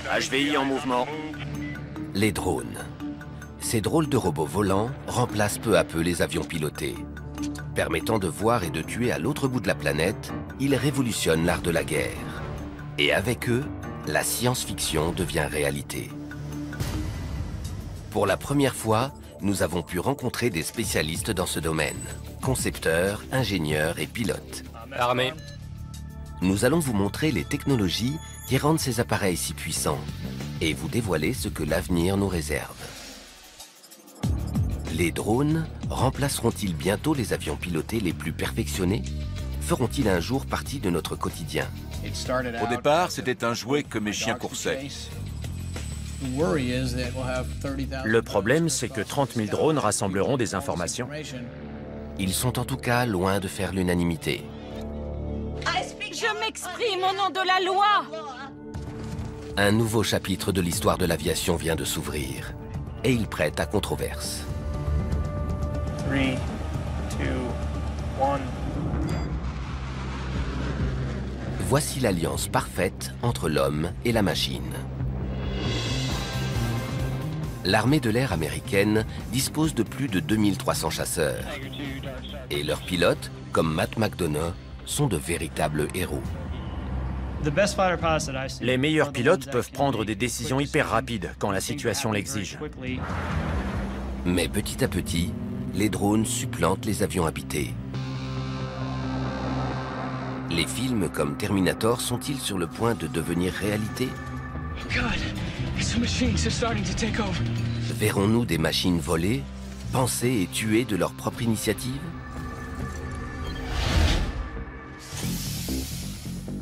HVI en mouvement. Les drones. Ces drôles de robots volants remplacent peu à peu les avions pilotés. Permettant de voir et de tuer à l'autre bout de la planète, ils révolutionnent l'art de la guerre. Et avec eux, la science-fiction devient réalité. Pour la première fois, nous avons pu rencontrer des spécialistes dans ce domaine. Concepteurs, ingénieurs et pilotes. Armée. Nous allons vous montrer les technologies qui rendent ces appareils si puissants et vous dévoiler ce que l'avenir nous réserve. Les drones remplaceront-ils bientôt les avions pilotés les plus perfectionnés? Feront-ils un jour partie de notre quotidien? Au départ, c'était un jouet que mes chiens coursaient. Le problème, c'est que 30 000 drones rassembleront des informations. Ils sont en tout cas loin de faire l'unanimité. Je m'exprime au nom de la loi. Un nouveau chapitre de l'histoire de l'aviation vient de s'ouvrir et il prête à controverse. 3, 2, 1. Voici l'alliance parfaite entre l'homme et la machine. L'armée de l'air américaine dispose de plus de 2300 chasseurs. Et leurs pilotes, comme Matt McDonough, sont de véritables héros. Les meilleurs pilotes peuvent prendre des décisions hyper rapides quand la situation l'exige. Mais petit à petit, les drones supplantent les avions habités. Les films comme Terminator sont-ils sur le point de devenir réalité? Verrons-nous des machines voler, penser et tuer de leur propre initiative?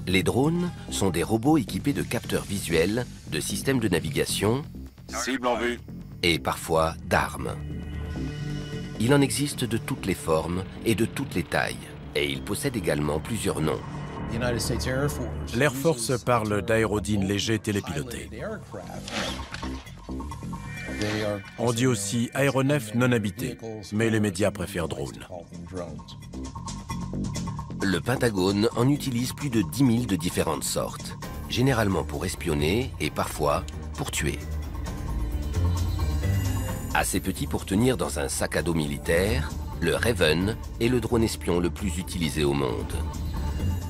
Les drones sont des robots équipés de capteurs visuels, de systèmes de navigation Cible en vue. et parfois d'armes. Il en existe de toutes les formes et de toutes les tailles, et ils possèdent également plusieurs noms. L'Air Force parle d'aérodynes légers télépilotés. On dit aussi aéronefs non habités, mais les médias préfèrent drones. Le Pentagone en utilise plus de 10 000 de différentes sortes, généralement pour espionner et parfois pour tuer. Assez petit pour tenir dans un sac à dos militaire, le Raven est le drone espion le plus utilisé au monde.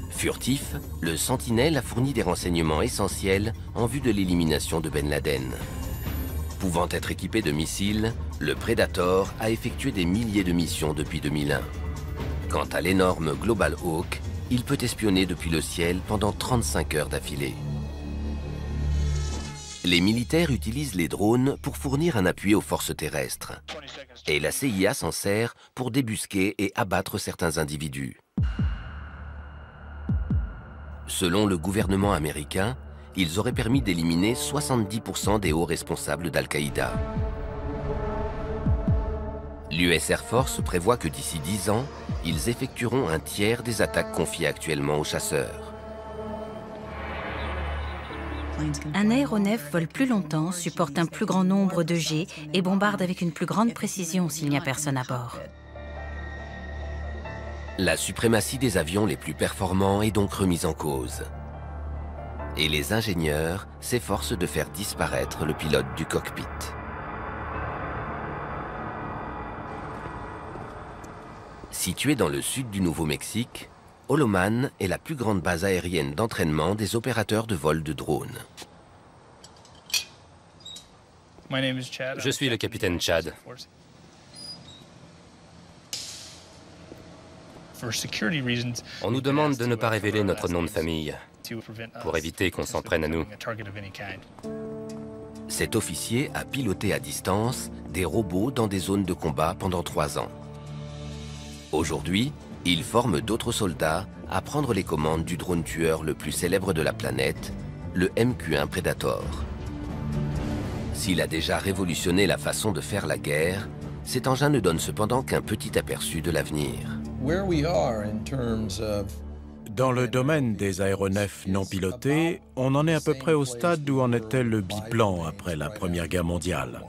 Furtif, le Sentinelle a fourni des renseignements essentiels en vue de l'élimination de Ben Laden. Pouvant être équipé de missiles, le Predator a effectué des milliers de missions depuis 2001. Quant à l'énorme Global Hawk, il peut espionner depuis le ciel pendant 35 heures d'affilée. Les militaires utilisent les drones pour fournir un appui aux forces terrestres. Et la CIA s'en sert pour débusquer et abattre certains individus. Selon le gouvernement américain, ils auraient permis d'éliminer 70% des hauts responsables d'Al-Qaïda. L'US Air Force prévoit que d'ici 10 ans, ils effectueront un tiers des attaques confiées actuellement aux chasseurs. Un aéronef vole plus longtemps, supporte un plus grand nombre de jets et bombarde avec une plus grande précision s'il n'y a personne à bord. La suprématie des avions les plus performants est donc remise en cause. Et les ingénieurs s'efforcent de faire disparaître le pilote du cockpit. Située dans le sud du Nouveau-Mexique, Holloman est la plus grande base aérienne d'entraînement des opérateurs de vol de drones. Je suis le capitaine Chad. On nous demande de ne pas révéler notre nom de famille pour éviter qu'on s'en prenne à nous. Cet officier a piloté à distance des robots dans des zones de combat pendant 3 ans. Aujourd'hui, il forme d'autres soldats à prendre les commandes du drone tueur le plus célèbre de la planète, le MQ-1 Predator. S'il a déjà révolutionné la façon de faire la guerre, cet engin ne donne cependant qu'un petit aperçu de l'avenir. Dans le domaine des aéronefs non pilotés, on en est à peu près au stade où en était le biplan après la Première Guerre mondiale.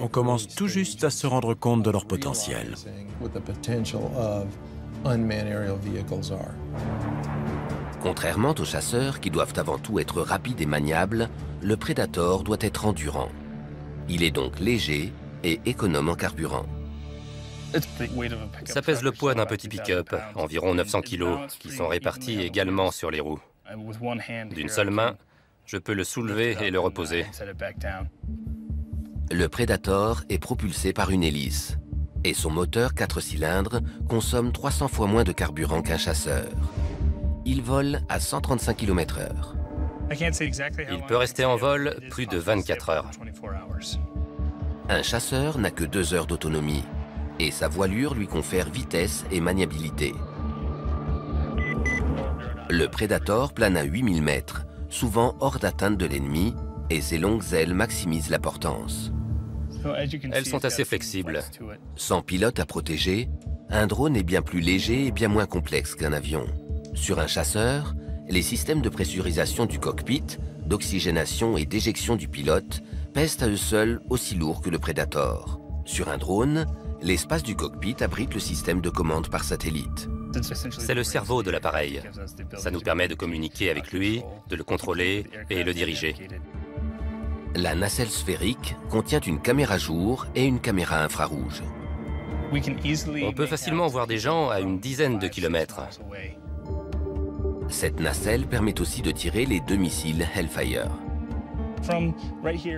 On commence tout juste à se rendre compte de leur potentiel. Contrairement aux chasseurs qui doivent avant tout être rapides et maniables, le Predator doit être endurant. Il est donc léger et économe en carburant. Ça pèse le poids d'un petit pick-up, environ 900 kg, qui sont répartis également sur les roues. D'une seule main, je peux le soulever et le reposer. Le Predator est propulsé par une hélice et son moteur 4 cylindres consomme 300 fois moins de carburant qu'un chasseur. Il vole à 135 km/h. Il peut rester en vol plus de 24 heures. Un chasseur n'a que 2 heures d'autonomie et sa voilure lui confère vitesse et maniabilité. Le Predator plane à 8000 mètres, souvent hors d'atteinte de l'ennemi, et ses longues ailes maximisent la portance. Elles sont assez flexibles. Sans pilote à protéger, un drone est bien plus léger et bien moins complexe qu'un avion. Sur un chasseur, les systèmes de pressurisation du cockpit, d'oxygénation et d'éjection du pilote pèsent à eux seuls aussi lourd que le Predator. Sur un drone, l'espace du cockpit abrite le système de commande par satellite. C'est le cerveau de l'appareil. Ça nous permet de communiquer avec lui, de le contrôler et le diriger. La nacelle sphérique contient une caméra jour et une caméra infrarouge. On peut facilement voir des gens à une dizaine de kilomètres. Cette nacelle permet aussi de tirer les 2 missiles Hellfire.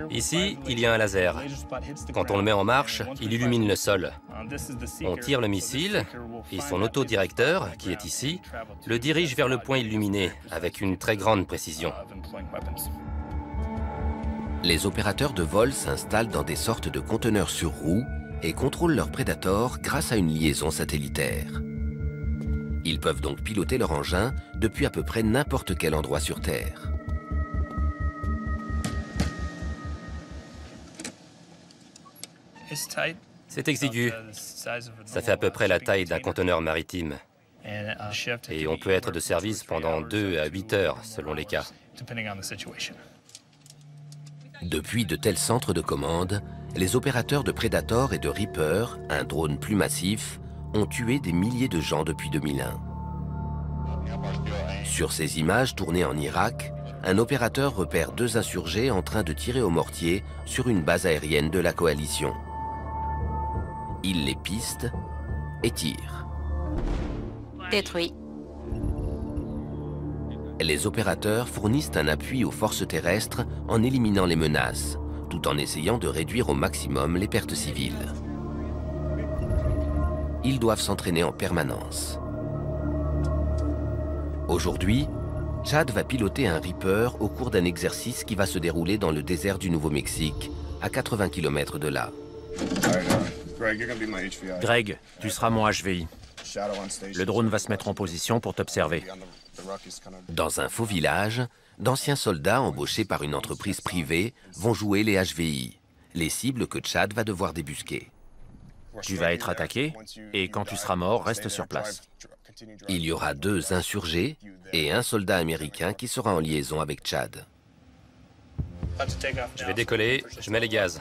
Ici, il y a un laser. Quand on le met en marche, il illumine le sol. On tire le missile et son autodirecteur, qui est ici, le dirige vers le point illuminé avec une très grande précision. Les opérateurs de vol s'installent dans des sortes de conteneurs sur roues et contrôlent leur Predator grâce à une liaison satellitaire. Ils peuvent donc piloter leur engin depuis à peu près n'importe quel endroit sur Terre. C'est exigu. Ça fait à peu près la taille d'un conteneur maritime. Et on peut être de service pendant 2 à 8 heures, selon les cas. Depuis de tels centres de commande, les opérateurs de Predator et de Reaper, un drone plus massif, ont tué des milliers de gens depuis 2001. Sur ces images tournées en Irak, un opérateur repère 2 insurgés en train de tirer au mortier sur une base aérienne de la coalition. Il les piste et tire. Détruit. Les opérateurs fournissent un appui aux forces terrestres en éliminant les menaces, tout en essayant de réduire au maximum les pertes civiles. Ils doivent s'entraîner en permanence. Aujourd'hui, Chad va piloter un Reaper au cours d'un exercice qui va se dérouler dans le désert du Nouveau-Mexique, à 80 km de là. Greg, tu seras mon HVI. Le drone va se mettre en position pour t'observer. Dans un faux village, d'anciens soldats embauchés par une entreprise privée vont jouer les HVI, les cibles que Chad va devoir débusquer. Tu vas être attaqué, et quand tu seras mort, reste sur place. Il y aura 2 insurgés et un soldat américain qui sera en liaison avec Chad. Je vais décoller, je mets les gaz.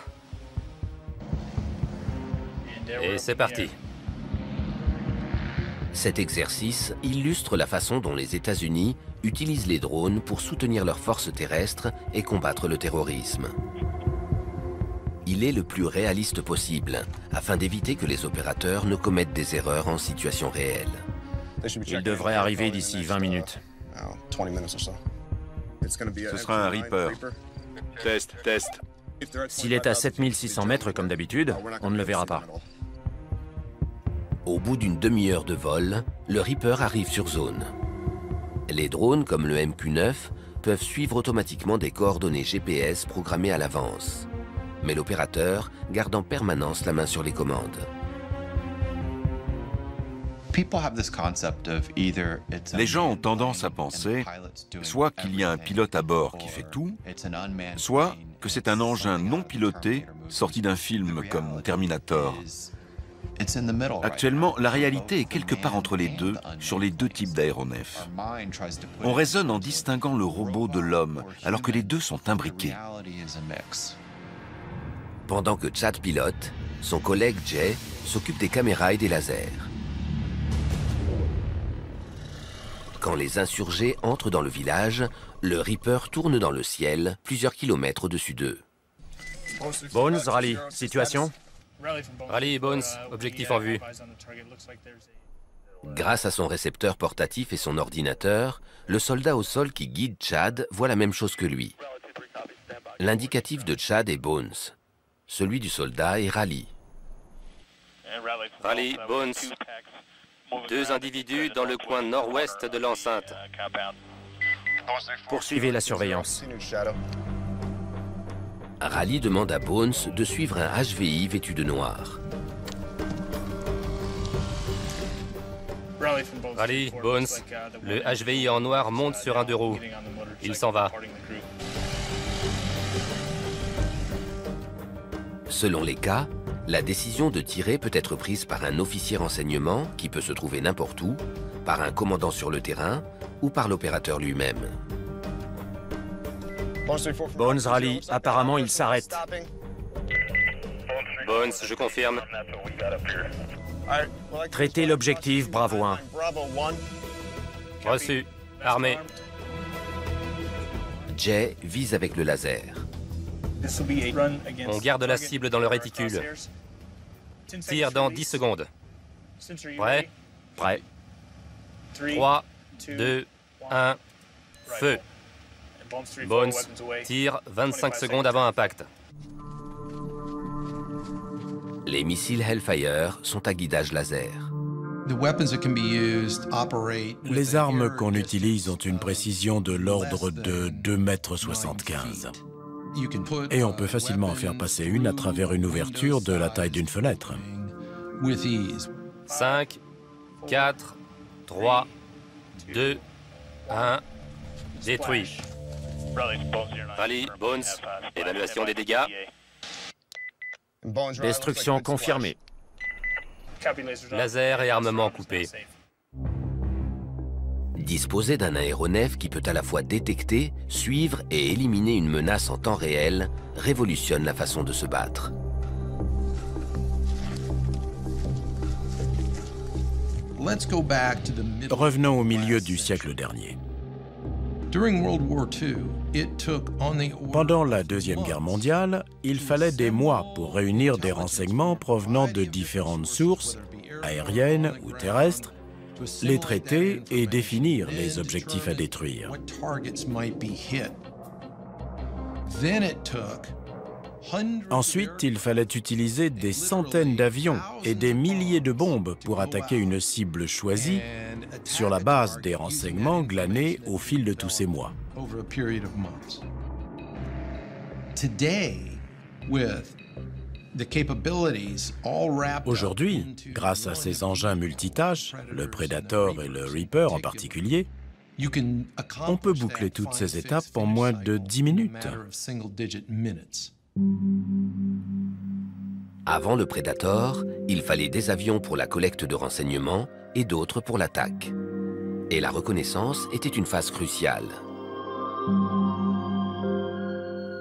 Et c'est parti. Cet exercice illustre la façon dont les États-Unis utilisent les drones pour soutenir leurs forces terrestres et combattre le terrorisme. Il est le plus réaliste possible, afin d'éviter que les opérateurs ne commettent des erreurs en situation réelle. Il devrait arriver d'ici 20 minutes. Ce sera un Reaper. Test, test. S'il est à 7600 mètres comme d'habitude, on ne le verra pas. Au bout d'une demi-heure de vol, le Reaper arrive sur zone. Les drones, comme le MQ-9, peuvent suivre automatiquement des coordonnées GPS programmées à l'avance. Mais l'opérateur garde en permanence la main sur les commandes. Les gens ont tendance à penser soit qu'il y a un pilote à bord qui fait tout, soit que c'est un engin non piloté sorti d'un film comme Terminator. Actuellement, la réalité est quelque part entre les deux, sur les 2 types d'aéronefs. On raisonne en distinguant le robot de l'homme, alors que les deux sont imbriqués. Pendant que Chad pilote, son collègue Jay s'occupe des caméras et des lasers. Quand les insurgés entrent dans le village, le Reaper tourne dans le ciel, plusieurs kilomètres au-dessus d'eux. Bones, Raleigh, situation? Raleigh et Bones, objectif en vue. Grâce à son récepteur portatif et son ordinateur, le soldat au sol qui guide Chad voit la même chose que lui. L'indicatif de Chad est Bones. Celui du soldat est Raleigh. Raleigh, Bones. 2 individus dans le coin nord-ouest de l'enceinte. Poursuivez la surveillance. Raleigh demande à Bones de suivre un HVI vêtu de noir. Raleigh, Bones, le HVI en noir monte sur un 2 roues. Il s'en va. Selon les cas, la décision de tirer peut être prise par un officier renseignement, qui peut se trouver n'importe où, par un commandant sur le terrain ou par l'opérateur lui-même. Bones, Raleigh, apparemment il s'arrête. Bones, je confirme. Traitez l'objectif, Bravo 1. Reçu. Armé. Jay vise avec le laser. On garde la cible dans le réticule. Tire dans 10 secondes. Prêt? Prêt. 3, 2, 1, feu. Bones, tire 25 secondes avant impact. Les missiles Hellfire sont à guidage laser. Les armes qu'on utilise ont une précision de l'ordre de 2,75 m. Et on peut facilement en faire passer une à travers une ouverture de la taille d'une fenêtre. 5, 4, 3, 2, 1, détruit. Raleigh, Bones, évaluation des dégâts. Destruction confirmée. Laser et armement coupés. Disposer d'un aéronef qui peut à la fois détecter, suivre et éliminer une menace en temps réel révolutionne la façon de se battre. Revenons au milieu du siècle dernier. Pendant la Deuxième Guerre mondiale, il fallait des mois pour réunir des renseignements provenant de différentes sources, aériennes ou terrestres, les traiter et définir les objectifs à détruire. Ensuite, il fallait utiliser des centaines d'avions et des milliers de bombes pour attaquer une cible choisie sur la base des renseignements glanés au fil de tous ces mois. Aujourd'hui, grâce à ces engins multitâches, le Predator et le Reaper en particulier, on peut boucler toutes ces étapes en moins de 10 minutes. Avant le Predator, il fallait des avions pour la collecte de renseignements et d'autres pour l'attaque. Et la reconnaissance était une phase cruciale.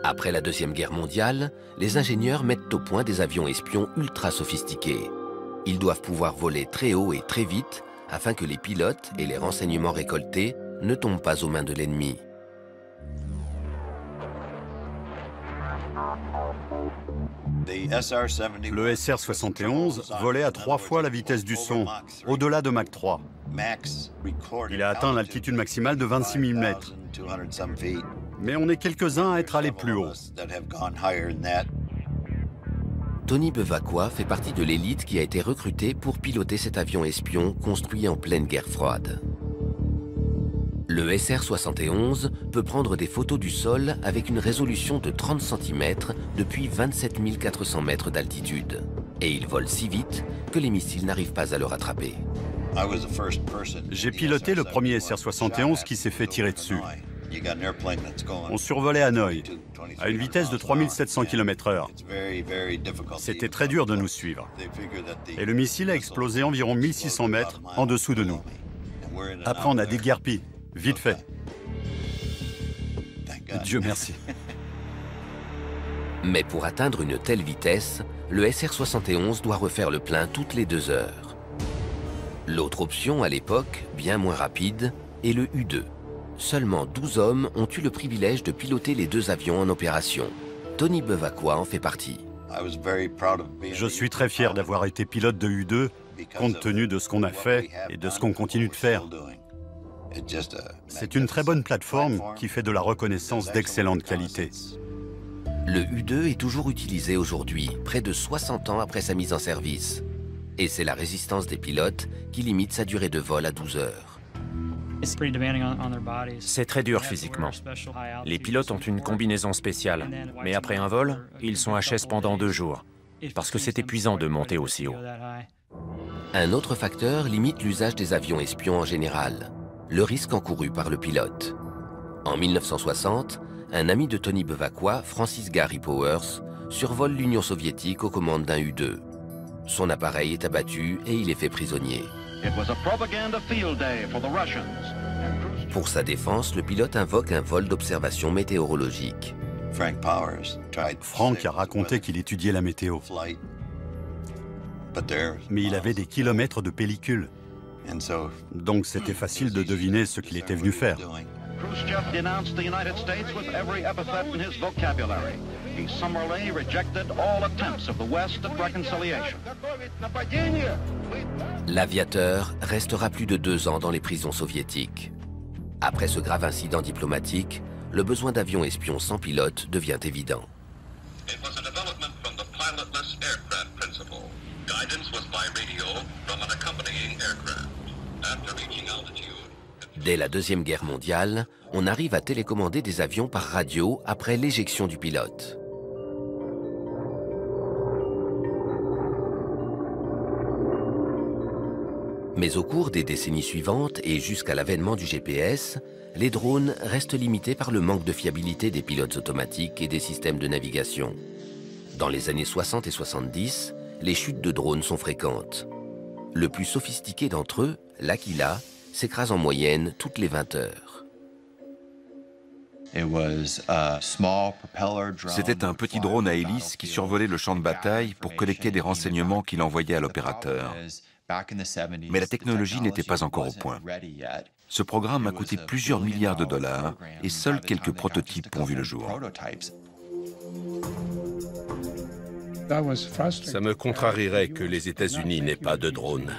Après la Deuxième Guerre mondiale, les ingénieurs mettent au point des avions espions ultra sophistiqués. Ils doivent pouvoir voler très haut et très vite afin que les pilotes et les renseignements récoltés ne tombent pas aux mains de l'ennemi. Le SR-71 volait à 3 fois la vitesse du son, au-delà de Mach 3. Il a atteint l'altitude maximale de 26 000 mètres. Mais on est quelques-uns à être allés plus haut. Tony Bevacqua fait partie de l'élite qui a été recrutée pour piloter cet avion espion construit en pleine guerre froide. Le SR-71 peut prendre des photos du sol avec une résolution de 30 cm depuis 27 400 mètres d'altitude. Et il vole si vite que les missiles n'arrivent pas à le rattraper. J'ai piloté le premier SR-71 qui s'est fait tirer dessus. On survolait Hanoï, à une vitesse de 3700 km/h. C'était très dur de nous suivre. Et le missile a explosé environ 1600 mètres en dessous de nous. Après, on a déguerpi, vite fait. Dieu merci. Mais pour atteindre une telle vitesse, le SR-71 doit refaire le plein toutes les 2 heures. L'autre option, à l'époque, bien moins rapide, et le U-2. Seulement 12 hommes ont eu le privilège de piloter les deux avions en opération. Tony Bevacqua en fait partie. Je suis très fier d'avoir été pilote de U-2, compte tenu de ce qu'on a fait et de ce qu'on continue de faire. C'est une très bonne plateforme qui fait de la reconnaissance d'excellente qualité. Le U-2 est toujours utilisé aujourd'hui, près de 60 ans après sa mise en service. Et c'est la résistance des pilotes qui limite sa durée de vol à 12 heures. C'est très dur physiquement. Les pilotes ont une combinaison spéciale, mais après un vol, ils sont HS pendant 2 jours, parce que c'est épuisant de monter aussi haut. Un autre facteur limite l'usage des avions espions en général, le risque encouru par le pilote. En 1960, un ami de Tony Bevacqua, Francis Gary Powers, survole l'Union soviétique aux commandes d'un U-2. Son appareil est abattu et il est fait prisonnier. Pour sa défense, le pilote invoque un vol d'observation météorologique. Frank a raconté qu'il étudiait la météo. Mais il avait des kilomètres de pellicule. Donc c'était facile de deviner ce qu'il était venu faire. Khrushchev denounced the United States with every epithet in his vocabulary. He summarily rejected all attempts of the West at reconciliation. L'aviateur restera plus de 2 ans dans les prisons soviétiques. Après ce grave incident diplomatique, le besoin d'avions espions sans pilote devient évident. Dès la Deuxième Guerre mondiale, on arrive à télécommander des avions par radio après l'éjection du pilote. Mais au cours des décennies suivantes et jusqu'à l'avènement du GPS, les drones restent limités par le manque de fiabilité des pilotes automatiques et des systèmes de navigation. Dans les années 60 et 70, les chutes de drones sont fréquentes. Le plus sophistiqué d'entre eux, l'Aquila, s'écrase en moyenne toutes les 20 heures. C'était un petit drone à hélice qui survolait le champ de bataille pour collecter des renseignements qu'il envoyait à l'opérateur. Mais la technologie n'était pas encore au point. Ce programme a coûté plusieurs milliards de dollars et seuls quelques prototypes ont vu le jour. Ça me contrarierait que les États-Unis n'aient pas de drones.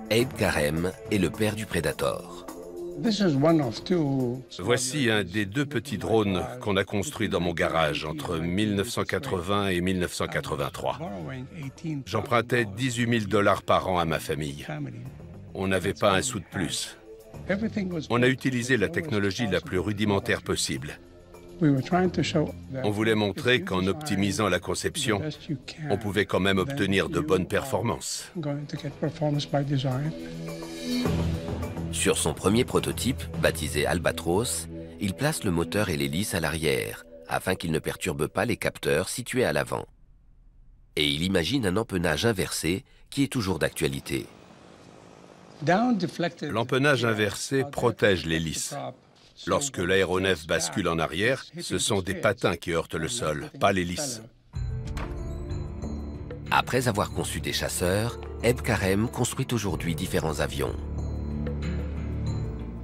Abe Karem est le père du Predator. Voici un des 2 petits drones qu'on a construits dans mon garage entre 1980 et 1983. J'empruntais 18 000 $ par an à ma famille. On n'avait pas un sou de plus. On a utilisé la technologie la plus rudimentaire possible. On voulait montrer qu'en optimisant la conception, on pouvait quand même obtenir de bonnes performances. Sur son premier prototype, baptisé Albatros, il place le moteur et l'hélice à l'arrière, afin qu'il ne perturbe pas les capteurs situés à l'avant. Et il imagine un empennage inversé qui est toujours d'actualité. L'empennage inversé protège l'hélice. Lorsque l'aéronef bascule en arrière, ce sont des patins qui heurtent le sol, pas l'hélice. Après avoir conçu des chasseurs, Abe Karem construit aujourd'hui différents avions.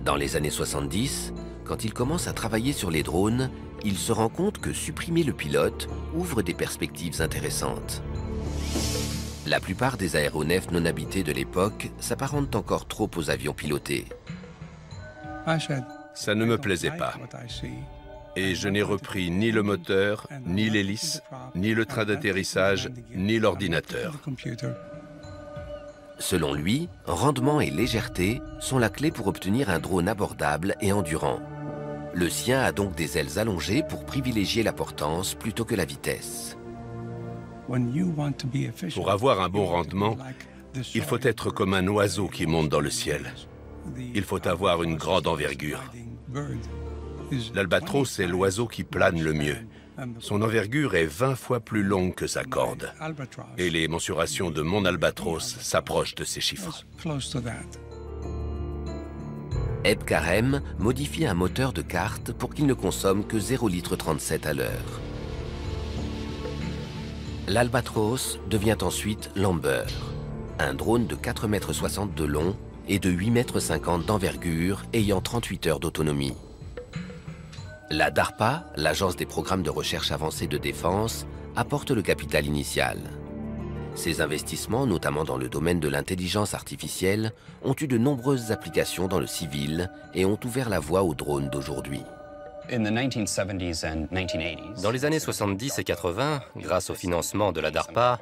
Dans les années 70, quand il commence à travailler sur les drones, il se rend compte que supprimer le pilote ouvre des perspectives intéressantes. La plupart des aéronefs non habités de l'époque s'apparentent encore trop aux avions pilotés. Ça ne me plaisait pas. Et je n'ai repris ni le moteur, ni l'hélice, ni le train d'atterrissage, ni l'ordinateur. Selon lui, rendement et légèreté sont la clé pour obtenir un drone abordable et endurant. Le sien a donc des ailes allongées pour privilégier la portance plutôt que la vitesse. Pour avoir un bon rendement, il faut être comme un oiseau qui monte dans le ciel. Il faut avoir une grande envergure. L'albatros est l'oiseau qui plane le mieux. Son envergure est 20 fois plus longue que sa corde. Et les mensurations de mon albatros s'approchent de ces chiffres. Abe Karem modifie un moteur de kart pour qu'il ne consomme que 0,37 litres à l'heure. L'albatros devient ensuite l'Amber, un drone de 4,60 m de long et de 8,50 m d'envergure ayant 38 heures d'autonomie. La DARPA, l'Agence des programmes de recherche avancée de défense, apporte le capital initial. Ces investissements, notamment dans le domaine de l'intelligence artificielle, ont eu de nombreuses applications dans le civil et ont ouvert la voie aux drones d'aujourd'hui. Dans les années 70 et 80, grâce au financement de la DARPA,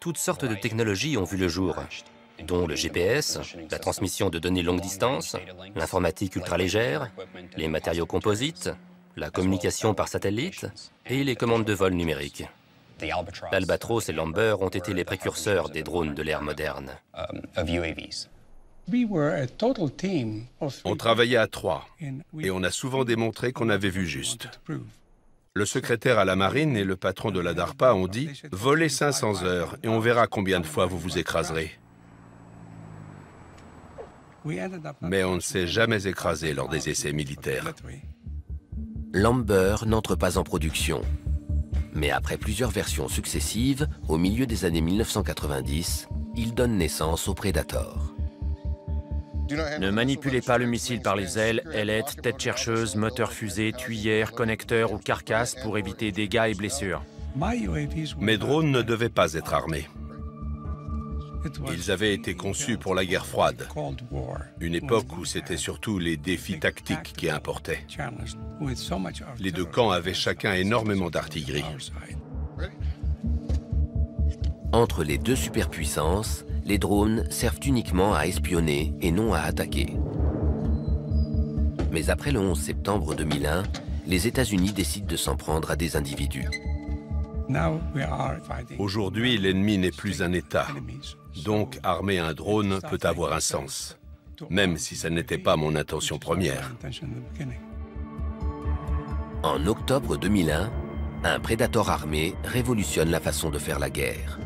toutes sortes de technologies ont vu le jour, dont le GPS, la transmission de données longue distance, l'informatique ultralégère, les matériaux composites, la communication par satellite et les commandes de vol numériques. L'Albatros et l'Amber ont été les précurseurs des drones de l'ère moderne. On travaillait à 3 et on a souvent démontré qu'on avait vu juste. Le secrétaire à la marine et le patron de la DARPA ont dit « Volez 500 heures et on verra combien de fois vous vous écraserez ». Mais on ne s'est jamais écrasé lors des essais militaires. L'Amber n'entre pas en production. Mais après plusieurs versions successives, au milieu des années 1990, il donne naissance au Predator. Ne manipulez pas le missile par les ailes, ailettes, tête chercheuse, moteur fusée, tuyère, connecteur ou carcasse pour éviter dégâts et blessures. Mes drones ne devaient pas être armés. Ils avaient été conçus pour la guerre froide, une époque où c'était surtout les défis tactiques qui importaient. Les deux camps avaient chacun énormément d'artillerie. Entre les deux superpuissances, les drones servent uniquement à espionner et non à attaquer. Mais après le 11 septembre 2001, les États-Unis décident de s'en prendre à des individus. Aujourd'hui, l'ennemi n'est plus un État. Donc, armer un drone peut avoir un sens, même si ça n'était pas mon intention première. En octobre 2001, un Predator armé révolutionne la façon de faire la guerre.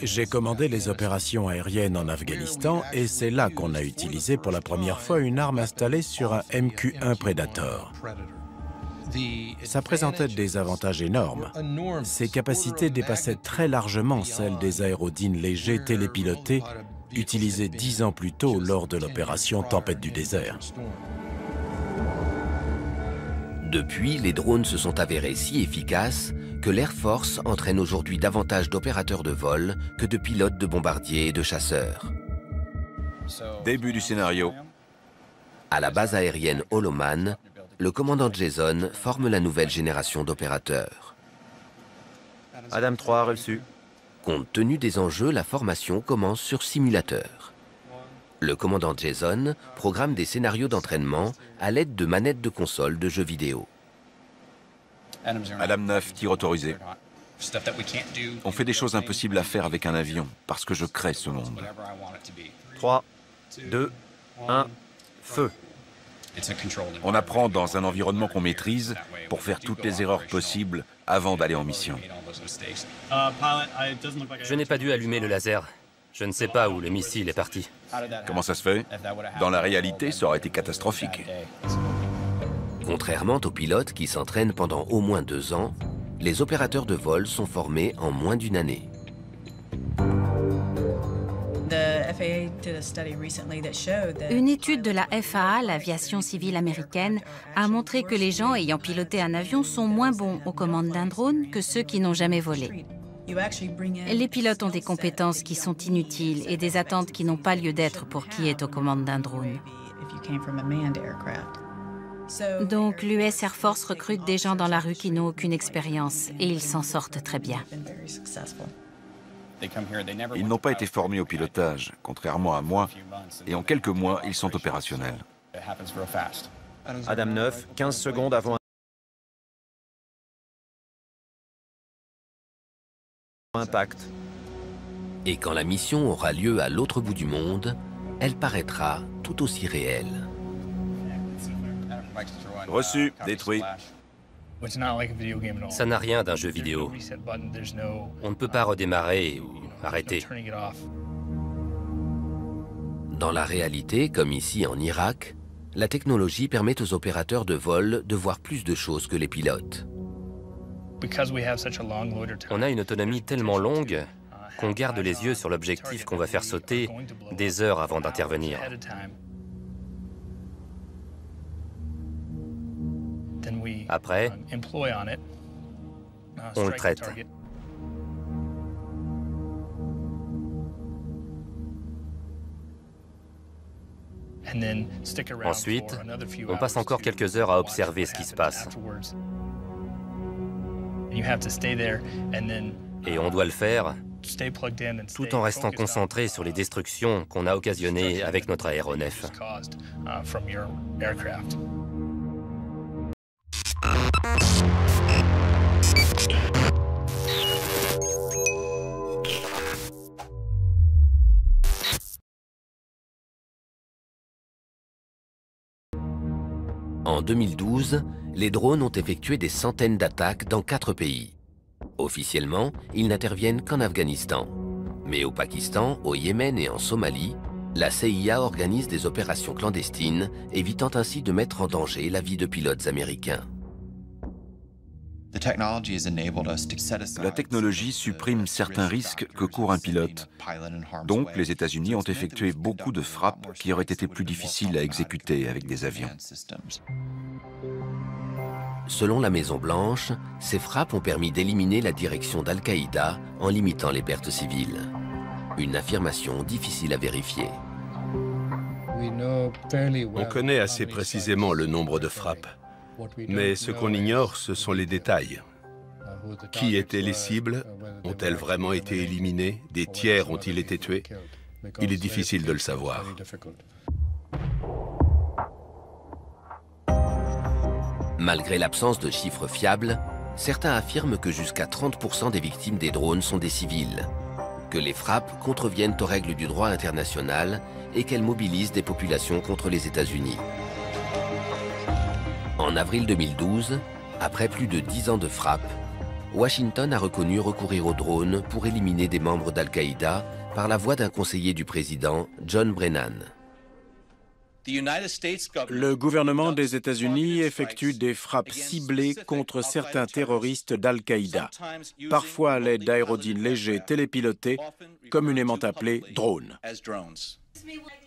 J'ai commandé les opérations aériennes en Afghanistan et c'est là qu'on a utilisé pour la première fois une arme installée sur un MQ-1 Predator. Ça présentait des avantages énormes. Ses capacités dépassaient très largement celles des aérodynes légers télépilotés utilisés 10 ans plus tôt lors de l'opération Tempête du désert. Depuis, les drones se sont avérés si efficaces que l'Air Force entraîne aujourd'hui davantage d'opérateurs de vol que de pilotes de bombardiers et de chasseurs. Début du scénario. À la base aérienne Holloman, le commandant Jason forme la nouvelle génération d'opérateurs. Adam 3 reçu. Compte tenu des enjeux, la formation commence sur simulateur. Le commandant Jason programme des scénarios d'entraînement à l'aide de manettes de console de jeux vidéo. Adam 9, tir autorisé. On fait des choses impossibles à faire avec un avion, parce que je crée ce monde. 3, 2, 1, feu. On apprend dans un environnement qu'on maîtrise pour faire toutes les erreurs possibles avant d'aller en mission. Je n'ai pas dû allumer le laser. Je ne sais pas où le missile est parti. Comment ça se fait? Dans la réalité, ça aurait été catastrophique. Contrairement aux pilotes qui s'entraînent pendant au moins 2 ans, les opérateurs de vol sont formés en moins d'1 année. Une étude de la FAA, l'aviation civile américaine, a montré que les gens ayant piloté un avion sont moins bons aux commandes d'un drone que ceux qui n'ont jamais volé. Les pilotes ont des compétences qui sont inutiles et des attentes qui n'ont pas lieu d'être pour qui est aux commandes d'un drone. Donc l'US Air Force recrute des gens dans la rue qui n'ont aucune expérience et ils s'en sortent très bien. Ils n'ont pas été formés au pilotage, contrairement à moi, et en quelques mois, ils sont opérationnels. Adam 9, 15 secondes avant impact. Et quand la mission aura lieu à l'autre bout du monde, elle paraîtra tout aussi réelle. Reçu, détruit. Ça n'a rien d'un jeu vidéo. On ne peut pas redémarrer ou arrêter. Dans la réalité, comme ici en Irak, la technologie permet aux opérateurs de vol de voir plus de choses que les pilotes. On a une autonomie tellement longue qu'on garde les yeux sur l'objectif qu'on va faire sauter des heures avant d'intervenir. Après, on le traite. Ensuite, on passe encore quelques heures à observer ce qui se passe. Et on doit le faire tout en restant concentré sur les destructions qu'on a occasionnées avec notre aéronef. En 2012, les drones ont effectué des centaines d'attaques dans 4 pays. Officiellement, ils n'interviennent qu'en Afghanistan. Mais au Pakistan, au Yémen et en Somalie, la CIA organise des opérations clandestines, évitant ainsi de mettre en danger la vie de pilotes américains. La technologie supprime certains risques que court un pilote. Donc, les États-Unis ont effectué beaucoup de frappes qui auraient été plus difficiles à exécuter avec des avions. Selon la Maison-Blanche, ces frappes ont permis d'éliminer la direction d'Al-Qaïda en limitant les pertes civiles. Une affirmation difficile à vérifier. On connaît assez précisément le nombre de frappes. Mais ce qu'on ignore, ce sont les détails. Qui étaient les cibles? Ont-elles vraiment été éliminées? Des tiers ont-ils été tués? Il est difficile de le savoir. Malgré l'absence de chiffres fiables, certains affirment que jusqu'à 30% des victimes des drones sont des civils, que les frappes contreviennent aux règles du droit international et qu'elles mobilisent des populations contre les États-Unis. En avril 2012, après plus de 10 ans de frappes, Washington a reconnu recourir aux drones pour éliminer des membres d'Al-Qaïda par la voix d'un conseiller du président, John Brennan. Le gouvernement des États-Unis effectue des frappes ciblées contre certains terroristes d'Al-Qaïda, parfois à l'aide d'aérodynes légers télépilotés, communément appelés drones.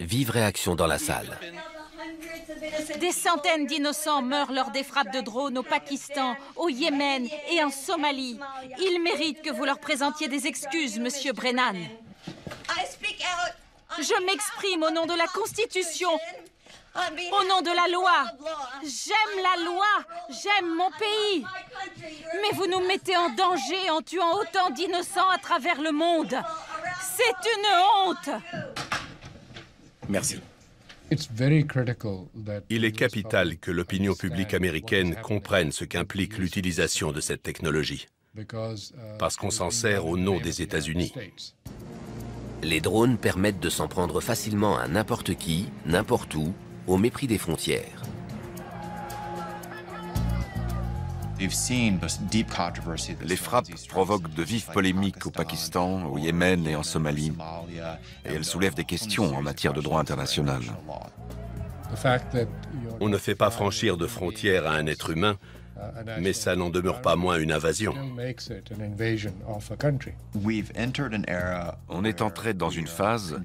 Vive réaction dans la salle. Des centaines d'innocents meurent lors des frappes de drones au Pakistan, au Yémen et en Somalie. Ils méritent que vous leur présentiez des excuses, Monsieur Brennan. Je m'exprime au nom de la Constitution, au nom de la loi. J'aime la loi, j'aime mon pays. Mais vous nous mettez en danger en tuant autant d'innocents à travers le monde. C'est une honte. Merci. Il est capital que l'opinion publique américaine comprenne ce qu'implique l'utilisation de cette technologie, parce qu'on s'en sert au nom des États-Unis. Les drones permettent de s'en prendre facilement à n'importe qui, n'importe où, au mépris des frontières. Les frappes provoquent de vives polémiques au Pakistan, au Yémen et en Somalie, et elles soulèvent des questions en matière de droit international. On ne fait pas franchir de frontières à un être humain, mais ça n'en demeure pas moins une invasion. On est entré dans une phase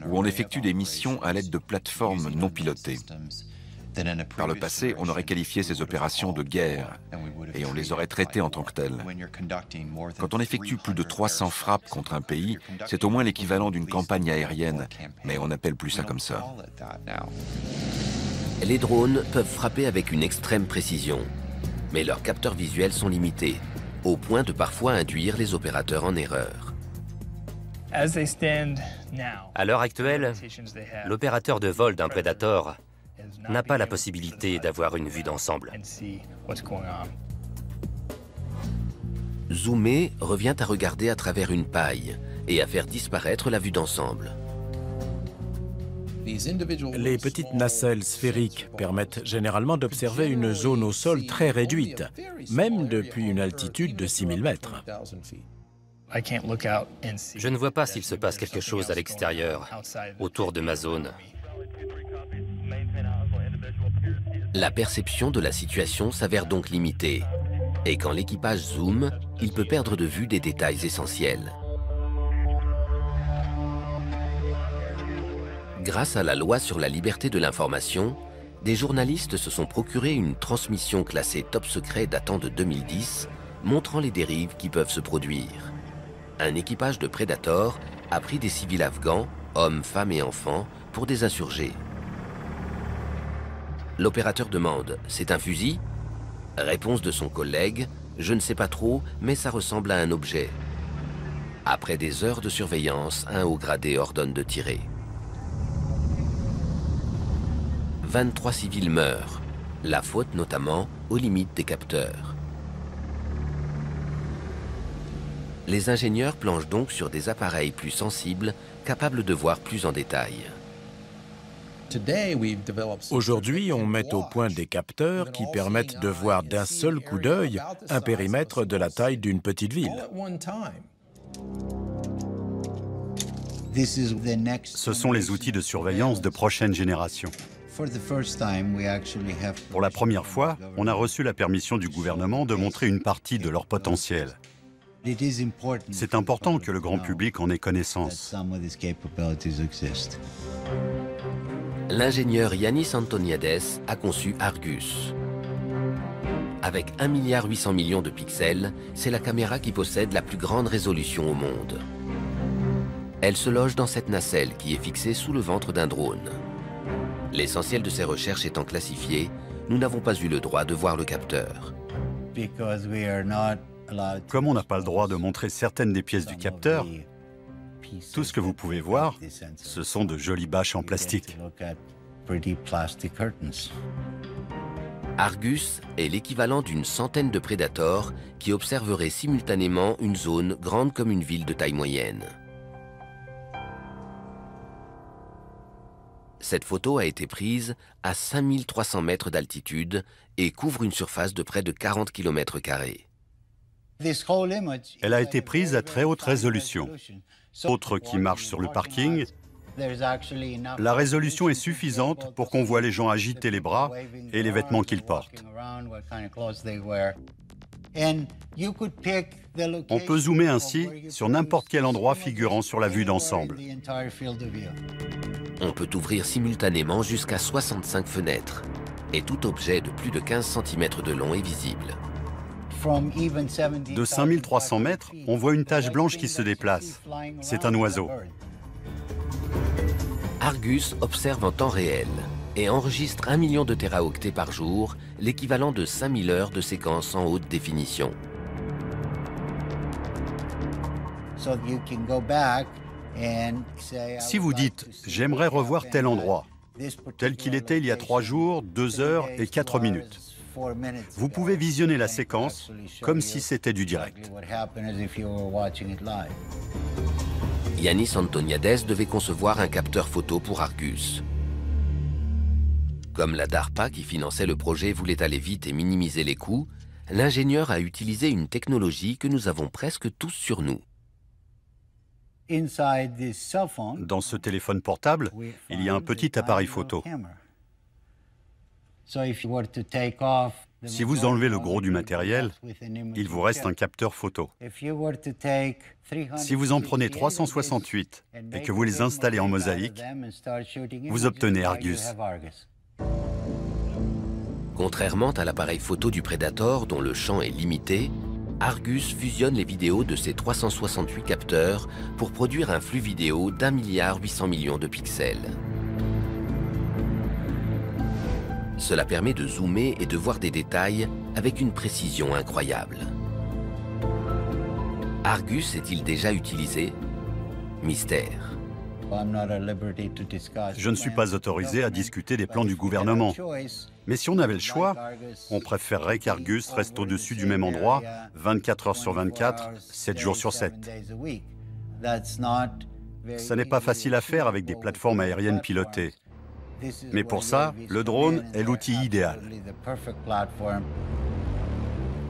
où on effectue des missions à l'aide de plateformes non pilotées. Par le passé, on aurait qualifié ces opérations de guerre et on les aurait traitées en tant que telles. Quand on effectue plus de 300 frappes contre un pays, c'est au moins l'équivalent d'une campagne aérienne, mais on n'appelle plus ça comme ça. Les drones peuvent frapper avec une extrême précision, mais leurs capteurs visuels sont limités, au point de parfois induire les opérateurs en erreur. À l'heure actuelle, l'opérateur de vol d'un Predator n'a pas la possibilité d'avoir une vue d'ensemble. Zoomer revient à regarder à travers une paille et à faire disparaître la vue d'ensemble. Les petites nacelles sphériques permettent généralement d'observer une zone au sol très réduite, même depuis une altitude de 6000 mètres. Je ne vois pas s'il se passe quelque chose à l'extérieur, autour de ma zone. La perception de la situation s'avère donc limitée. Et quand l'équipage zoome, il peut perdre de vue des détails essentiels. Grâce à la loi sur la liberté de l'information, des journalistes se sont procuré une transmission classée top secret datant de 2010, montrant les dérives qui peuvent se produire. Un équipage de Predator a pris des civils afghans, hommes, femmes et enfants, pour des insurgés. L'opérateur demande « C'est un fusil ?» Réponse de son collègue « Je ne sais pas trop, mais ça ressemble à un objet. » Après des heures de surveillance, un haut gradé ordonne de tirer. 23 civils meurent, la faute notamment aux limites des capteurs. Les ingénieurs planchent donc sur des appareils plus sensibles, capables de voir plus en détail. Aujourd'hui, on met au point des capteurs qui permettent de voir d'un seul coup d'œil un périmètre de la taille d'une petite ville. Ce sont les outils de surveillance de prochaine génération. Pour la première fois, on a reçu la permission du gouvernement de montrer une partie de leur potentiel. C'est important que le grand public en ait connaissance. L'ingénieur Yannis Antoniades a conçu Argus. Avec 1,8 milliard de pixels, c'est la caméra qui possède la plus grande résolution au monde. Elle se loge dans cette nacelle qui est fixée sous le ventre d'un drone. L'essentiel de ces recherches étant classifié, nous n'avons pas eu le droit de voir le capteur. Comme on n'a pas le droit de montrer certaines des pièces du capteur, tout ce que vous pouvez voir, ce sont de jolies bâches en plastique. Argus est l'équivalent d'une centaine de Predators qui observeraient simultanément une zone grande comme une ville de taille moyenne. Cette photo a été prise à 5300 mètres d'altitude et couvre une surface de près de 40 km². Elle a été prise à très haute résolution. Autre qui marche sur le parking, la résolution est suffisante pour qu'on voit les gens agiter les bras et les vêtements qu'ils portent. On peut zoomer ainsi sur n'importe quel endroit figurant sur la vue d'ensemble. On peut ouvrir simultanément jusqu'à 65 fenêtres et tout objet de plus de 15 cm de long est visible. De 5300 mètres, on voit une tache blanche qui se déplace. C'est un oiseau. Argus observe en temps réel et enregistre 1 million de téraoctets par jour, l'équivalent de 5000 heures de séquences en haute définition. Si vous dites « j'aimerais revoir tel endroit », tel qu'il était il y a 3 jours, 2 heures et 4 minutes, vous pouvez visionner la séquence comme si c'était du direct. Yannis Antoniades devait concevoir un capteur photo pour Argus. Comme la DARPA qui finançait le projet voulait aller vite et minimiser les coûts, l'ingénieur a utilisé une technologie que nous avons presque tous sur nous. Dans ce téléphone portable, il y a un petit appareil photo. Si vous enlevez le gros du matériel, il vous reste un capteur photo. Si vous en prenez 368 et que vous les installez en mosaïque, vous obtenez Argus. Contrairement à l'appareil photo du Predator dont le champ est limité, Argus fusionne les vidéos de ses 368 capteurs pour produire un flux vidéo d'1,8 milliard de pixels. Cela permet de zoomer et de voir des détails avec une précision incroyable. Argus est-il déjà utilisé? Mystère. Je ne suis pas autorisé à discuter des plans du gouvernement. Mais si on avait le choix, on préférerait qu'Argus reste au-dessus du même endroit 24 heures sur 24, 7 jours sur 7. Ça n'est pas facile à faire avec des plateformes aériennes pilotées. Mais pour ça, le drone est l'outil idéal.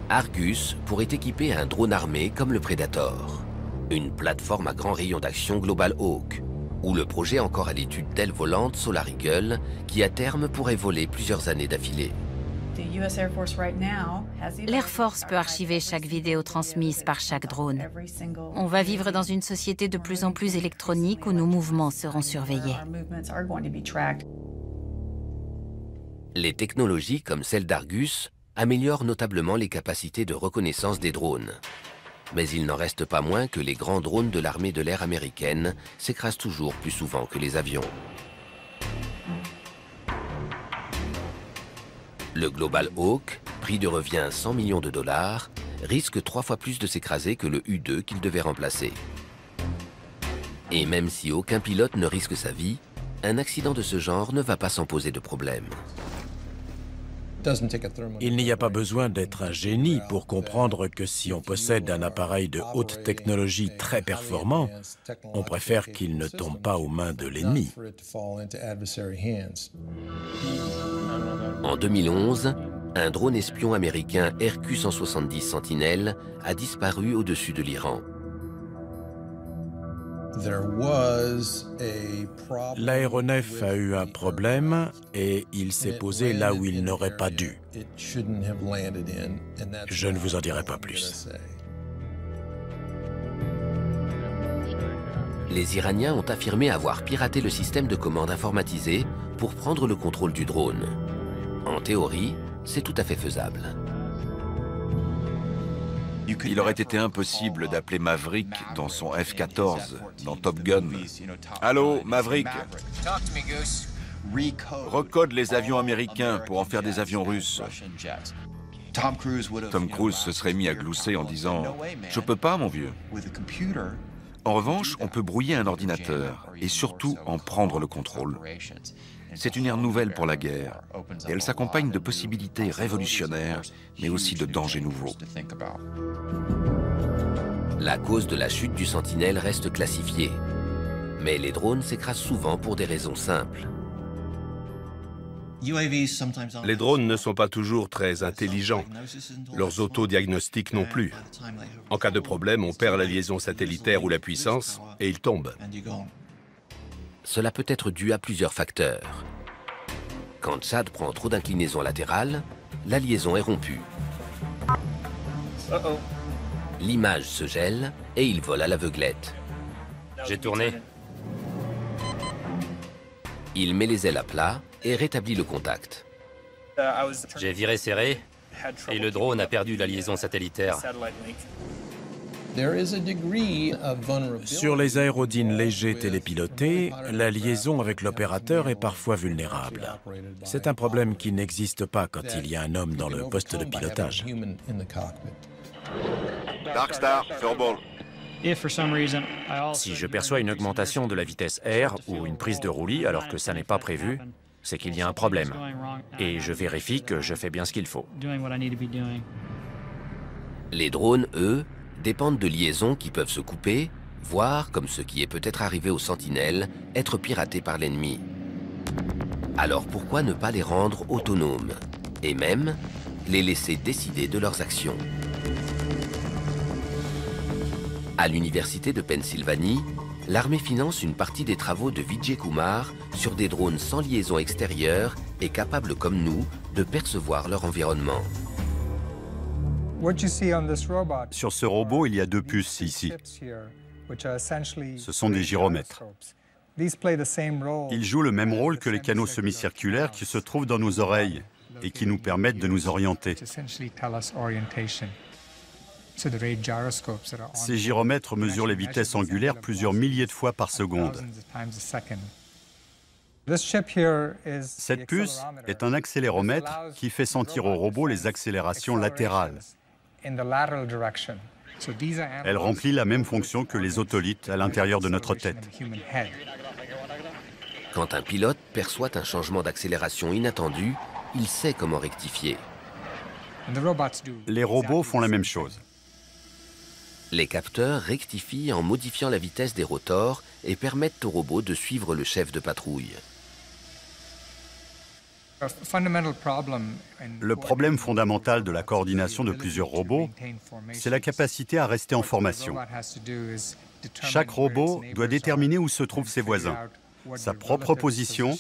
Argus pourrait équiper un drone armé comme le Predator, une plateforme à grand rayon d'action Global Hawk, ou le projet encore à l'étude d'ailes volantes Solar Eagle, qui à terme pourrait voler plusieurs années d'affilée. L'Air Force peut archiver chaque vidéo transmise par chaque drone. On va vivre dans une société de plus en plus électronique où nos mouvements seront surveillés. Les technologies comme celle d'Argus améliorent notablement les capacités de reconnaissance des drones. Mais il n'en reste pas moins que les grands drones de l'armée de l'air américaine s'écrasent toujours plus souvent que les avions. Le Global Hawk, prix de revient 100 millions de dollars, risque 3 fois plus de s'écraser que le U-2 qu'il devait remplacer. Et même si aucun pilote ne risque sa vie, un accident de ce genre ne va pas s'en poser de problème. Il n'y a pas besoin d'être un génie pour comprendre que si on possède un appareil de haute technologie très performant, on préfère qu'il ne tombe pas aux mains de l'ennemi. En 2011, un drone espion américain RQ-170 Sentinel a disparu au-dessus de l'Iran. L'aéronef a eu un problème et il s'est posé là où il n'aurait pas dû. Je ne vous en dirai pas plus. Les Iraniens ont affirmé avoir piraté le système de commande informatisé pour prendre le contrôle du drone. En théorie, c'est tout à fait faisable. Il aurait été impossible d'appeler Maverick dans son F-14, dans Top Gun. Allô, Maverick? Recode les avions américains pour en faire des avions russes. Tom Cruise se serait mis à glousser en disant « Je peux pas, mon vieux ». En revanche, on peut brouiller un ordinateur et surtout en prendre le contrôle. C'est une ère nouvelle pour la guerre et elle s'accompagne de possibilités révolutionnaires, mais aussi de dangers nouveaux. La cause de la chute du Sentinelle reste classifiée, mais les drones s'écrasent souvent pour des raisons simples. Les drones ne sont pas toujours très intelligents. Leurs autodiagnostics non plus. En cas de problème, on perd la liaison satellitaire ou la puissance et ils tombent. Cela peut être dû à plusieurs facteurs. Quand Chad prend trop d'inclinaison latérale, la liaison est rompue. L'image se gèle et il vole à l'aveuglette. J'ai tourné. Il met les ailes à plat et rétablit le contact. J'ai viré serré et le drone a perdu la liaison satellitaire. Sur les aérodynes légers télépilotés, la liaison avec l'opérateur est parfois vulnérable. C'est un problème qui n'existe pas quand il y a un homme dans le poste de pilotage. Darkstar, Furball. Si je perçois une augmentation de la vitesse R ou une prise de roulis alors que ça n'est pas prévu, c'est qu'il y a un problème. Et je vérifie que je fais bien ce qu'il faut. Les drones, eux, dépendent de liaisons qui peuvent se couper, voire, comme ce qui est peut-être arrivé aux Sentinelles, être piratés par l'ennemi. Alors pourquoi ne pas les rendre autonomes et même les laisser décider de leurs actions? À l'université de Pennsylvanie, l'armée finance une partie des travaux de Vijay Kumar sur des drones sans liaison extérieure et capables comme nous de percevoir leur environnement. Sur ce robot, il y a 2 puces ici. Ce sont des gyromètres. Ils jouent le même rôle que les canaux semi-circulaires qui se trouvent dans nos oreilles et qui nous permettent de nous orienter. Ces gyromètres mesurent les vitesses angulaires plusieurs milliers de fois par seconde. Cette puce est un accéléromètre qui fait sentir au robot les accélérations latérales. Elle remplit la même fonction que les otolithes à l'intérieur de notre tête. Quand un pilote perçoit un changement d'accélération inattendu, il sait comment rectifier. Les robots font la même chose. Les capteurs rectifient en modifiant la vitesse des rotors et permettent au robot de suivre le chef de patrouille. Le problème fondamental de la coordination de plusieurs robots, c'est la capacité à rester en formation. Chaque robot doit déterminer où se trouvent ses voisins, sa propre position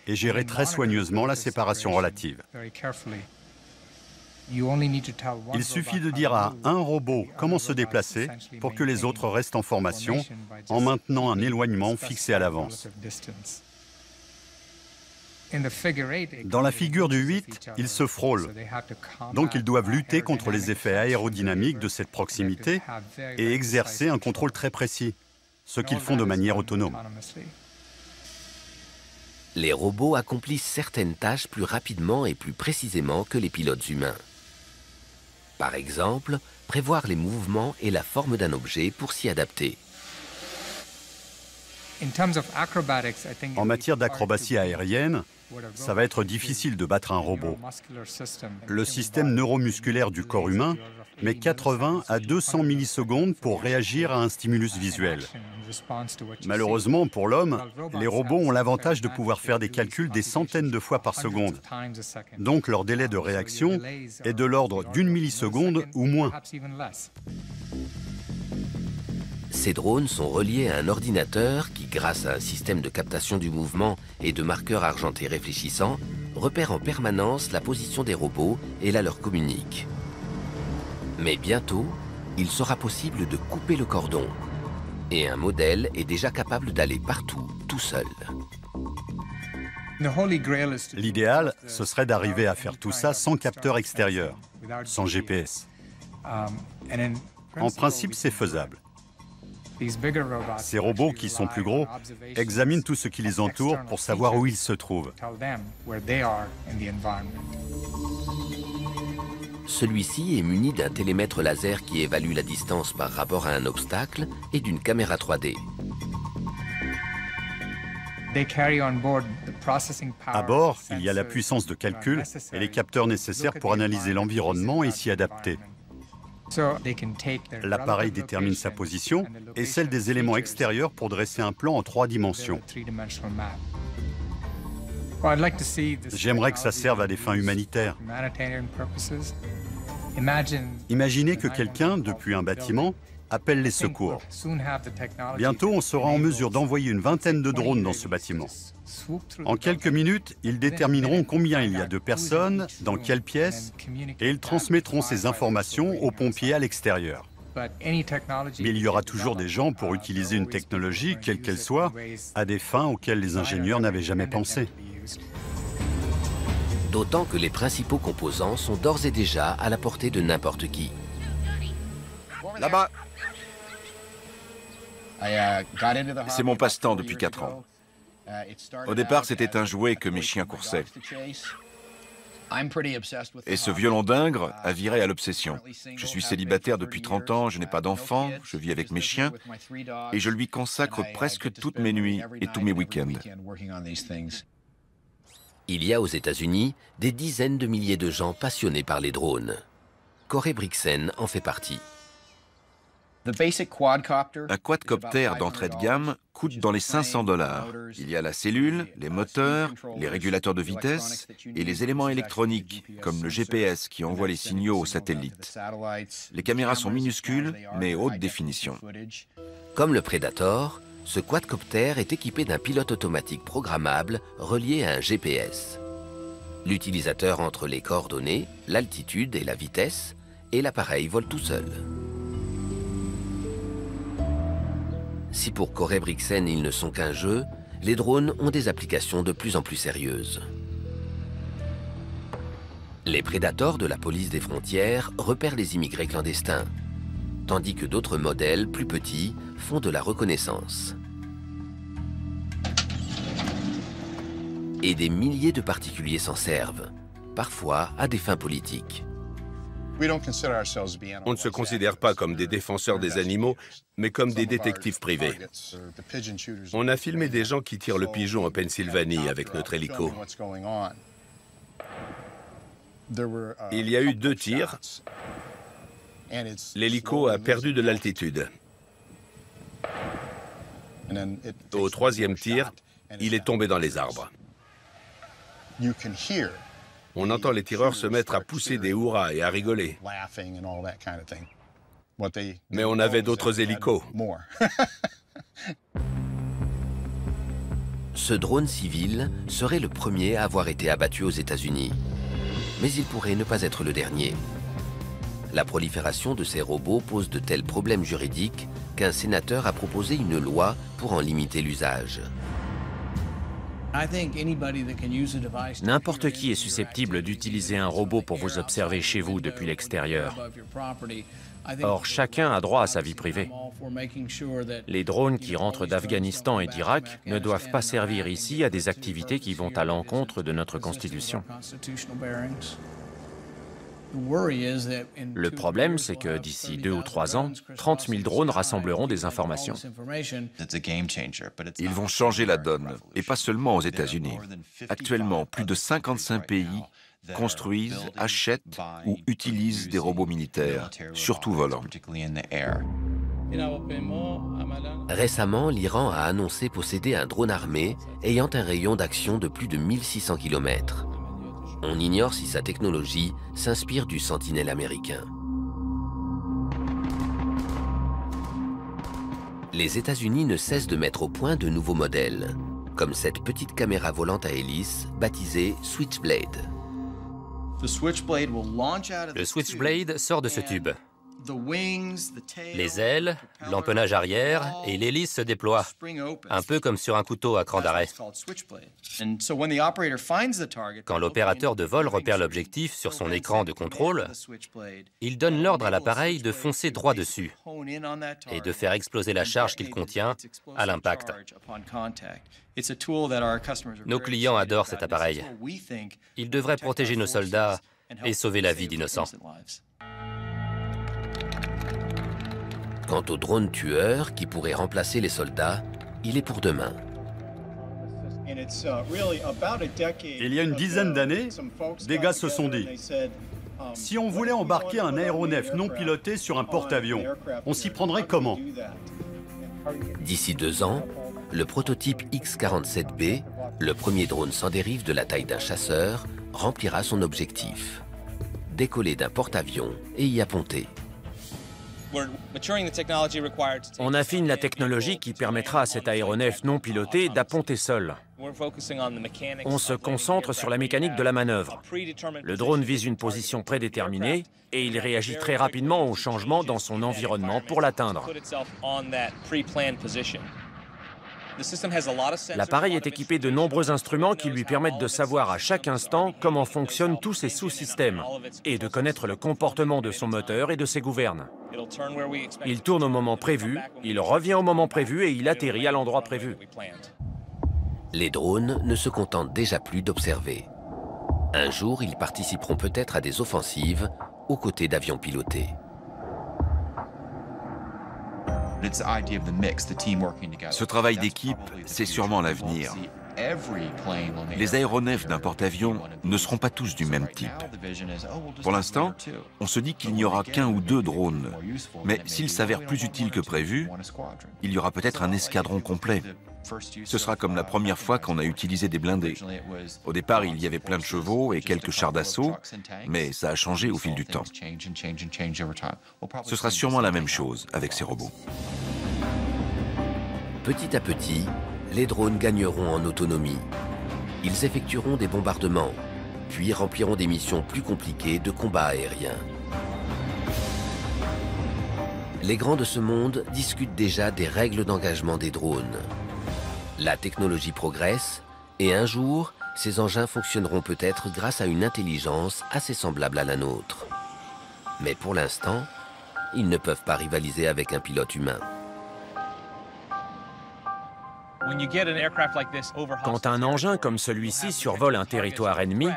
et gérer très soigneusement la séparation relative. Il suffit de dire à un robot comment se déplacer pour que les autres restent en formation en maintenant un éloignement fixé à l'avance. Dans la figure du 8, ils se frôlent, donc ils doivent lutter contre les effets aérodynamiques de cette proximité et exercer un contrôle très précis, ce qu'ils font de manière autonome. Les robots accomplissent certaines tâches plus rapidement et plus précisément que les pilotes humains. Par exemple, prévoir les mouvements et la forme d'un objet pour s'y adapter. En matière d'acrobatie aérienne, ça va être difficile de battre un robot. Le système neuromusculaire du corps humain met 80 à 200 millisecondes pour réagir à un stimulus visuel. Malheureusement, pour l'homme, les robots ont l'avantage de pouvoir faire des calculs des centaines de fois par seconde. Donc leur délai de réaction est de l'ordre d'1 milliseconde ou moins. Ces drones sont reliés à un ordinateur qui, grâce à un système de captation du mouvement et de marqueurs argentés réfléchissants, repère en permanence la position des robots et la leur communique. Mais bientôt, il sera possible de couper le cordon. Et un modèle est déjà capable d'aller partout, tout seul. L'idéal, ce serait d'arriver à faire tout ça sans capteur extérieur, sans GPS. En principe, c'est faisable. Ces robots, qui sont plus gros, examinent tout ce qui les entoure pour savoir où ils se trouvent. Celui-ci est muni d'un télémètre laser qui évalue la distance par rapport à un obstacle et d'une caméra 3D. À bord, il y a la puissance de calcul et les capteurs nécessaires pour analyser l'environnement et s'y adapter. L'appareil détermine sa position et celle des éléments extérieurs pour dresser un plan en 3 dimensions. J'aimerais que ça serve à des fins humanitaires. Imaginez que quelqu'un, depuis un bâtiment, appelle les secours. Bientôt, on sera en mesure d'envoyer une vingtaine de drones dans ce bâtiment. En quelques minutes, ils détermineront combien il y a de personnes, dans quelle pièce, et ils transmettront ces informations aux pompiers à l'extérieur. Mais il y aura toujours des gens pour utiliser une technologie, quelle qu'elle soit, à des fins auxquelles les ingénieurs n'avaient jamais pensé. D'autant que les principaux composants sont d'ores et déjà à la portée de n'importe qui. Là-bas. C'est mon passe-temps depuis 4 ans. Au départ, c'était un jouet que mes chiens coursaient. Et ce violon d'Ingres a viré à l'obsession. Je suis célibataire depuis 30 ans, je n'ai pas d'enfant, je vis avec mes chiens, et je lui consacre presque toutes mes nuits et tous mes week-ends. Il y a aux États-Unis des dizaines de milliers de gens passionnés par les drones. Corey Brixen en fait partie. Un quadcopter d'entrée de gamme coûte dans les 500 $. Il y a la cellule, les moteurs, les régulateurs de vitesse et les éléments électroniques, comme le GPS qui envoie les signaux aux satellites. Les caméras sont minuscules, mais haute définition. Comme le Predator, ce quadcopter est équipé d'un pilote automatique programmable relié à un GPS. L'utilisateur entre les coordonnées, l'altitude et la vitesse, et l'appareil vole tout seul. Si pour Corey Brixen ils ne sont qu'un jeu, les drones ont des applications de plus en plus sérieuses. Les prédateurs de la police des frontières repèrent les immigrés clandestins, tandis que d'autres modèles, plus petits, font de la reconnaissance. Et des milliers de particuliers s'en servent, parfois à des fins politiques. On ne se considère pas comme des défenseurs des animaux, mais comme des détectives privés. On a filmé des gens qui tirent le pigeon en Pennsylvanie avec notre hélico. Il y a eu 2 tirs. L'hélico a perdu de l'altitude. Au 3e tir, il est tombé dans les arbres. On entend les tireurs se mettre à pousser des hurrahs et à rigoler. Mais on avait d'autres hélicos. Ce drone civil serait le premier à avoir été abattu aux États-Unis. mais il pourrait ne pas être le dernier. La prolifération de ces robots pose de tels problèmes juridiques qu'un sénateur a proposé une loi pour en limiter l'usage. N'importe qui est susceptible d'utiliser un robot pour vous observer chez vous depuis l'extérieur. Or, chacun a droit à sa vie privée. Les drones qui rentrent d'Afghanistan et d'Irak ne doivent pas servir ici à des activités qui vont à l'encontre de notre Constitution. Le problème, c'est que d'ici 2 ou 3 ans, 30 000 drones rassembleront des informations. Ils vont changer la donne, et pas seulement aux États-Unis. Actuellement, plus de 55 pays construisent, achètent ou utilisent des robots militaires, surtout volants. Récemment, l'Iran a annoncé posséder un drone armé ayant un rayon d'action de plus de 1600 km. On ignore si sa technologie s'inspire du Sentinelle américain. Les États-Unis ne cessent de mettre au point de nouveaux modèles, comme cette petite caméra volante à hélice baptisée Switchblade. Le Switchblade sort de ce tube. Les ailes, l'empennage arrière et l'hélice se déploient, un peu comme sur un couteau à cran d'arrêt. Quand l'opérateur de vol repère l'objectif sur son écran de contrôle, il donne l'ordre à l'appareil de foncer droit dessus et de faire exploser la charge qu'il contient à l'impact. Nos clients adorent cet appareil. Il devrait protéger nos soldats et sauver la vie d'innocents. Quant au drone tueur qui pourrait remplacer les soldats, il est pour demain. Il y a une dizaine d'années, des gars se sont dit « Si on voulait embarquer un aéronef non piloté sur un porte-avions, on s'y prendrait comment ?» D'ici 2 ans, le prototype X-47B, le premier drone sans dérive de la taille d'un chasseur, remplira son objectif. Décoller d'un porte-avions et y apponter. On affine la technologie qui permettra à cet aéronef non piloté d'apponter seul. On se concentre sur la mécanique de la manœuvre. Le drone vise une position prédéterminée et il réagit très rapidement au changement dans son environnement pour l'atteindre. L'appareil est équipé de nombreux instruments qui lui permettent de savoir à chaque instant comment fonctionnent tous ses sous-systèmes et de connaître le comportement de son moteur et de ses gouvernes. Il tourne au moment prévu, il revient au moment prévu et il atterrit à l'endroit prévu. Les drones ne se contentent déjà plus d'observer. Un jour, ils participeront peut-être à des offensives aux côtés d'avions pilotés. Ce travail d'équipe, c'est sûrement l'avenir. Les aéronefs d'un porte-avions ne seront pas tous du même type. Pour l'instant, on se dit qu'il n'y aura qu'un ou 2 drones. Mais s'ils s'avèrent plus utiles que prévu, il y aura peut-être un escadron complet. Ce sera comme la première fois qu'on a utilisé des blindés. Au départ, il y avait plein de chevaux et quelques chars d'assaut, mais ça a changé au fil du temps. Ce sera sûrement la même chose avec ces robots. Petit à petit, les drones gagneront en autonomie. Ils effectueront des bombardements, puis rempliront des missions plus compliquées de combat aérien. Les grands de ce monde discutent déjà des règles d'engagement des drones. La technologie progresse et un jour, ces engins fonctionneront peut-être grâce à une intelligence assez semblable à la nôtre. Mais pour l'instant, ils ne peuvent pas rivaliser avec un pilote humain. Quand un engin comme celui-ci survole un territoire ennemi,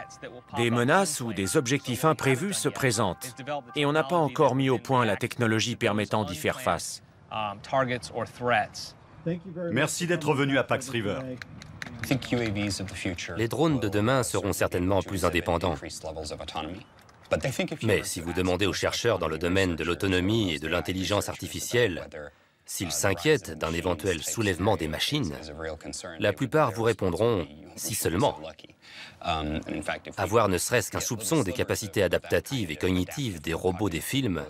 des menaces ou des objectifs imprévus se présentent. Et on n'a pas encore mis au point la technologie permettant d'y faire face. Merci d'être venu à Pax River. Les drones de demain seront certainement plus indépendants. Mais si vous demandez aux chercheurs dans le domaine de l'autonomie et de l'intelligence artificielle s'ils s'inquiètent d'un éventuel soulèvement des machines, la plupart vous répondront « si seulement ». Avoir ne serait-ce qu'un soupçon des capacités adaptatives et cognitives des robots des films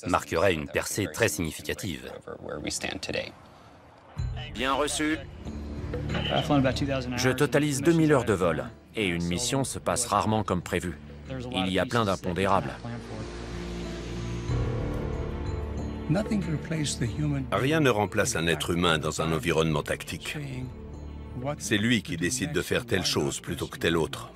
marquerait une percée très significative. Bien reçu. Je totalise 2000 heures de vol, et une mission se passe rarement comme prévu. Il y a plein d'impondérables. Rien ne remplace un être humain dans un environnement tactique. C'est lui qui décide de faire telle chose plutôt que telle autre.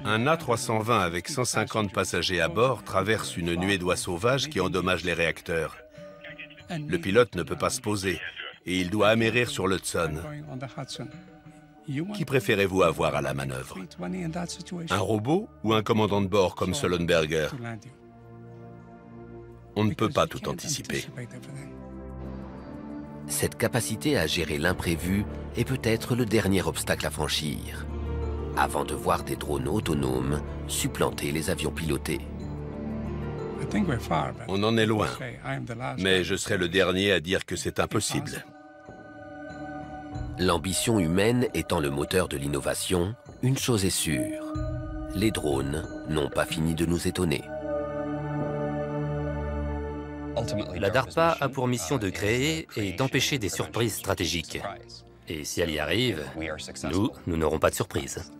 Un A320 avec 150 passagers à bord traverse une nuée d'oies sauvages qui endommagent les réacteurs. Le pilote ne peut pas se poser et il doit amérir sur l'Hudson. Qui préférez-vous avoir à la manœuvre? Un robot ou un commandant de bord comme Sullenberger? On ne peut pas tout anticiper. Cette capacité à gérer l'imprévu est peut-être le dernier obstacle à franchir, avant de voir des drones autonomes supplanter les avions pilotés. On en est loin, mais je serai le dernier à dire que c'est impossible. L'ambition humaine étant le moteur de l'innovation, une chose est sûre, les drones n'ont pas fini de nous étonner. La DARPA a pour mission de créer et d'empêcher des surprises stratégiques. Et si elle y arrive, nous n'aurons pas de surprise.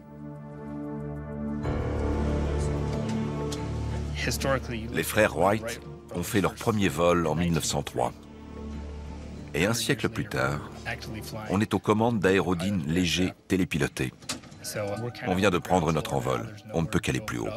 Les frères Wright ont fait leur premier vol en 1903. Et un siècle plus tard, on est aux commandes d'aérodynes légers télépilotés. On vient de prendre notre envol. On ne peut qu'aller plus haut.